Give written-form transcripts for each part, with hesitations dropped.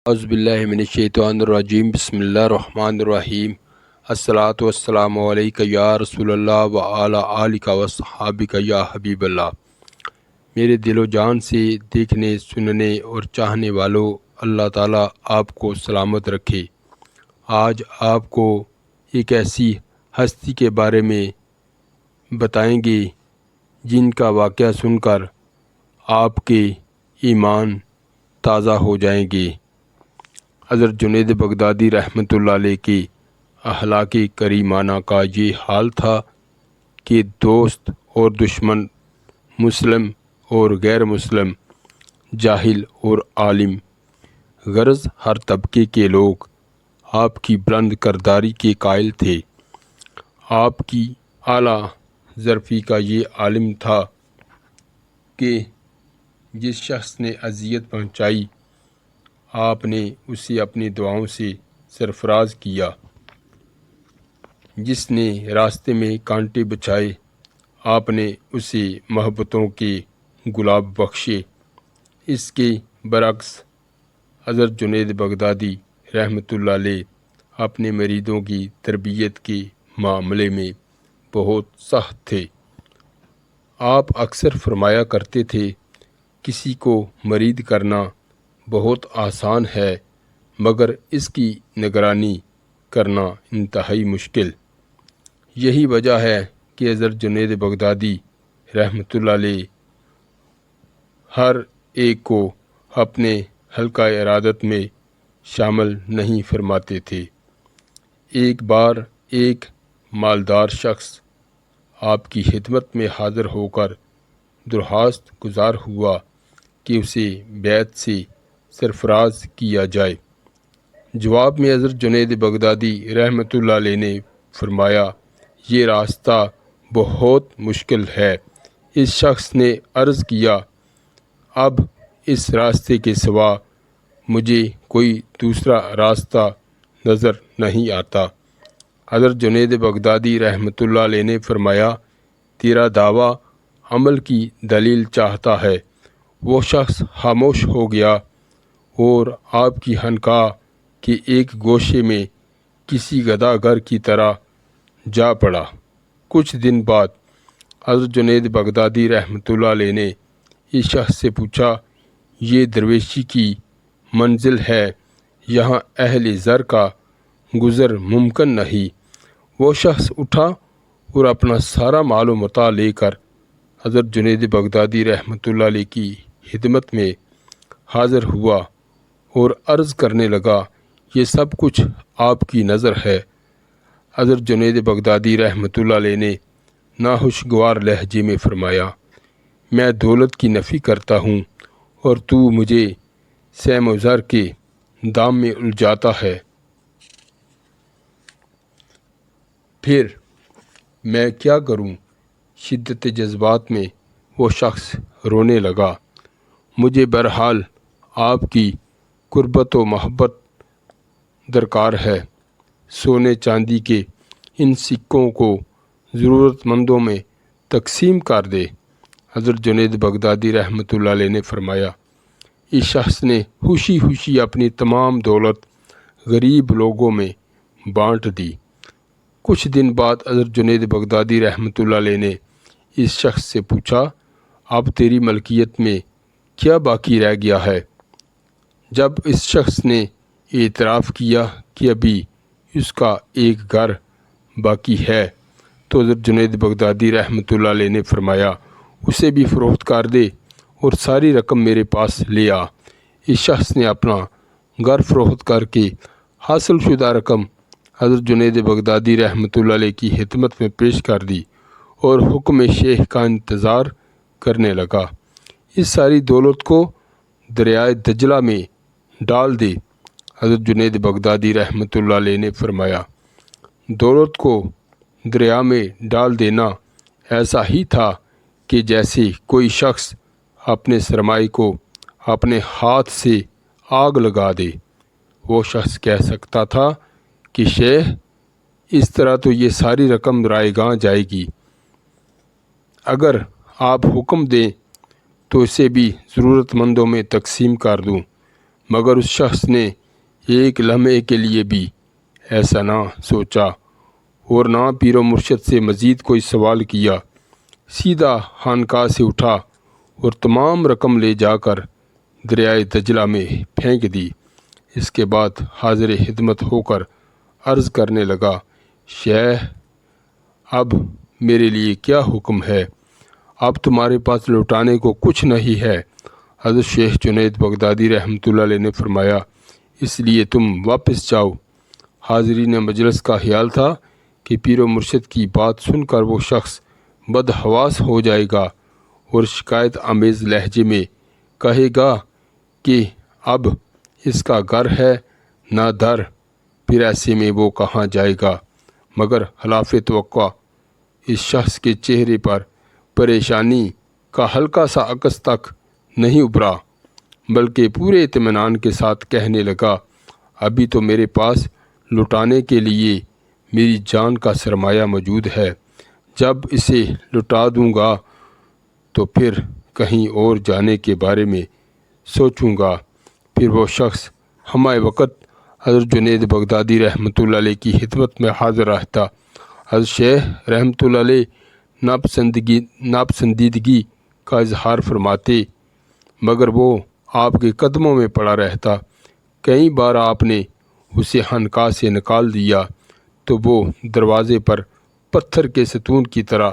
اعوذ باللہ من الشیطان الرجیم بسم اللہ الرحمن الرحیم الصلاۃ والسلام علیک یا رسول اللہ وعلی آلک وصحابک یا حبیب اللہ۔ میرے دل و جان سے دیکھنے سننے اور چاہنے والوں، اللہ تعالیٰ آپ کو سلامت رکھے۔ آج آپ کو ایک ایسی ہستی کے بارے میں بتائیں گے جن کا واقعہ سن کر آپ کے ایمان تازہ ہو جائیں گے۔ حضرت جنید بغدادی رحمۃ اللہ علیہ کے اخلاق کریمانہ کا یہ حال تھا کہ دوست اور دشمن، مسلم اور غیر مسلم، جاہل اور عالم، غرض ہر طبقے کے لوگ آپ کی بلند کرداری کے قائل تھے۔ آپ کی اعلیٰ ظرفی کا یہ عالم تھا کہ جس شخص نے اذیت پہنچائی آپ نے اسے اپنی دعاؤں سے سرفراز کیا، جس نے راستے میں کانٹے بچھائے آپ نے اسے محبتوں کے گلاب بخشے۔ اس کے برعکس حضرت جنید بغدادی رحمۃ اللہ علیہ اپنے مریدوں کی تربیت کے معاملے میں بہت سخت تھے۔ آپ اکثر فرمایا کرتے تھے، کسی کو مرید کرنا بہت آسان ہے مگر اس کی نگرانی کرنا انتہائی مشکل۔ یہی وجہ ہے کہ حضرت جنید بغدادی رحمۃ اللہ علیہ ہر ایک کو اپنے حلقہ ارادت میں شامل نہیں فرماتے تھے۔ ایک بار ایک مالدار شخص آپ کی خدمت میں حاضر ہو کر درخواست گزار ہوا کہ اسے بیعت سے سرفراز کیا جائے۔ جواب میں حضرت جنید بغدادی رحمۃ اللہ علیہ نے فرمایا، یہ راستہ بہت مشکل ہے۔ اس شخص نے عرض کیا، اب اس راستے کے سوا مجھے کوئی دوسرا راستہ نظر نہیں آتا۔ حضرت جنید بغدادی رحمۃ اللہ علیہ نے فرمایا، تیرا دعویٰ عمل کی دلیل چاہتا ہے۔ وہ شخص خاموش ہو گیا اور آپ کی خانقاہ کے ایک گوشے میں کسی گداگر کی طرح جا پڑا۔ کچھ دن بعد حضرت جنید بغدادی رحمۃ اللہ علیہ نے اس شخص سے پوچھا، یہ درویشی کی منزل ہے، یہاں اہل زر کا گزر ممکن نہیں۔ وہ شخص اٹھا اور اپنا سارا مال و متاع لے کر حضرت جنید بغدادی رحمۃ اللہ علیہ کی خدمت میں حاضر ہوا اور عرض کرنے لگا، یہ سب کچھ آپ کی نظر ہے۔ حضرت جنید بغدادی رحمۃ اللہ علیہ نے ناخوشگوار لہجے میں فرمایا، میں دولت کی نفی کرتا ہوں اور تو مجھے سیم و زر کے دام میں الجھاتا ہے۔ پھر میں کیا کروں؟ شدت جذبات میں وہ شخص رونے لگا۔ مجھے بہرحال آپ کی قربت و محبت درکار ہے۔ سونے چاندی کے ان سکوں کو ضرورت مندوں میں تقسیم کر دے۔ حضرت جنید بغدادی رحمۃ اللہ علیہ نے فرمایا۔ اس شخص نے خوشی خوشی اپنی تمام دولت غریب لوگوں میں بانٹ دی۔ کچھ دن بعد حضرت جنید بغدادی رحمۃ اللہ علیہ نے اس شخص سے پوچھا، اب تیری ملکیت میں کیا باقی رہ گیا ہے؟ جب اس شخص نے اعتراف کیا کہ ابھی اس کا ایک گھر باقی ہے تو حضرت جنید بغدادی رحمۃ اللہ علیہ نے فرمایا، اسے بھی فروخت کر دے اور ساری رقم میرے پاس لے آ۔ اس شخص نے اپنا گھر فروخت کر کے حاصل شدہ رقم حضرت جنید بغدادی رحمۃ اللہ علیہ کی خدمت میں پیش کر دی اور حکم شیخ کا انتظار کرنے لگا۔ اس ساری دولت کو دریائے دجلہ میں ڈال دے۔ حضرت جنید بغدادی رحمۃ اللہ علیہ نے فرمایا، دولت کو دریا میں ڈال دینا ایسا ہی تھا کہ جیسے کوئی شخص اپنے سرمائے کو اپنے ہاتھ سے آگ لگا دے۔ وہ شخص کہہ سکتا تھا کہ شیخ، اس طرح تو یہ ساری رقم رائے گاں جائے گی، اگر آپ حکم دیں تو اسے بھی ضرورت مندوں میں تقسیم کر دوں۔ مگر اس شخص نے ایک لمحے کے لیے بھی ایسا نہ سوچا اور نہ پیر و مرشد سے مزید کوئی سوال کیا۔ سیدھا خانقاہ سے اٹھا اور تمام رقم لے جا کر دریائے دجلہ میں پھینک دی۔ اس کے بعد حاضر خدمت ہو کر عرض کرنے لگا، شیخ اب میرے لیے کیا حکم ہے؟ اب تمہارے پاس لوٹانے کو کچھ نہیں ہے۔ حضرت شیخ جنید بغدادی رحمۃ اللہ علیہ نے فرمایا، اس لیے تم واپس جاؤ۔ حاضرین مجلس کا خیال تھا کہ پیر و مرشد کی بات سن کر وہ شخص بدحواس ہو جائے گا اور شکایت آمیز لہجے میں کہے گا کہ اب اس کا گھر ہے نہ در، پھر ایسے میں وہ کہاں جائے گا؟ مگر خلاف توقع اس شخص کے چہرے پر پریشانی کا ہلکا سا عکس تک نہیں ابھرا، بلکہ پورے اطمینان کے ساتھ کہنے لگا، ابھی تو میرے پاس لٹانے کے لیے میری جان کا سرمایہ موجود ہے، جب اسے لٹا دوں گا تو پھر کہیں اور جانے کے بارے میں سوچوں گا۔ پھر وہ شخص ہمہ وقت حضرت جنید بغدادی رحمۃ اللہ علیہ کی خدمت میں حاضر رہتا۔ حضرت شیخ رحمۃ اللہ علیہ ناپسندیدگی کا اظہار فرماتے، مگر وہ آپ کے قدموں میں پڑا رہتا۔ کئی بار آپ نے اسے خانقاہ سے نکال دیا تو وہ دروازے پر پتھر کے ستون کی طرح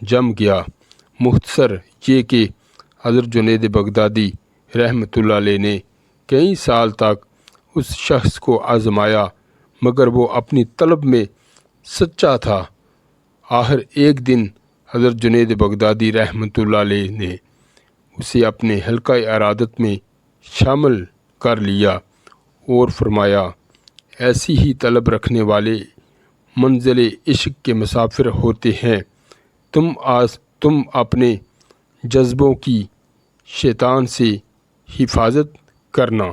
جم گیا۔ مختصر یہ کہ حضرت جنید بغدادی رحمۃ اللہ علیہ نے کئی سال تک اس شخص کو آزمایا، مگر وہ اپنی طلب میں سچا تھا۔ آخر ایک دن حضرت جنید بغدادی رحمۃ اللہ علیہ نے اسے اپنے حلقہ ارادت میں شامل کر لیا اور فرمایا، ایسی ہی طلب رکھنے والے منزل عشق کے مسافر ہوتے ہیں۔ تم اپنے جذبوں کی شیطان سے حفاظت کرنا۔